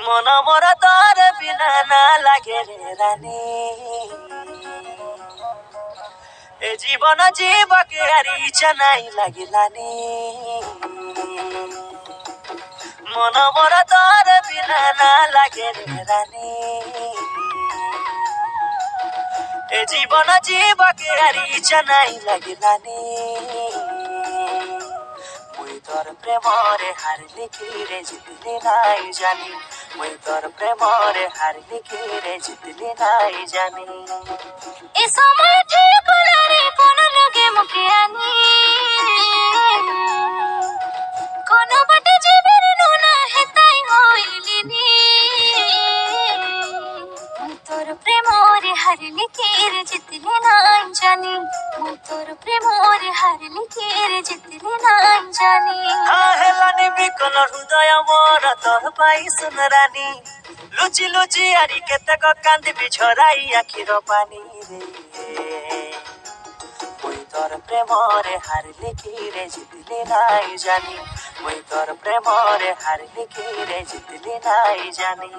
মন মোর তোর বিনা না লাগে রে রানী এ জীবন জীবকে আর ইচ্ছা নাই লাগিলানি মন মোর তোর বিনা না লাগে রে রানী এ জীবন জীবকে আর ইচ্ছা নাই লাগিলানি মুই তোর প্রেমরে হারলি কি রে জিতলি নাই জানি মুই তোর প্রেমরে হারলি কি রে জিতলি নাই জানি এ সময় ঠিক রে কোন লোকে মুখে আনি কোন বাটে জীবের নুনা হেতাই হইলিনি মুই তোর প্রেমরে হারলি কি রে জিতলি নাই জানি মুই তোর প্রেমরে হারলি কি রে জিতলি নাই জানি হেলানি বিকল হৃদয় মোর তোর পাই শুন রানী লুচি লুচি আরি কেতেক কান্দিবি ঝরাই আখির পানি রে মুই তোর প্রেমরে হারলি কি রে জিতলি নাই জানি মুই তোর প্রেমরে হারলি কি রে জিতলি নাই জানি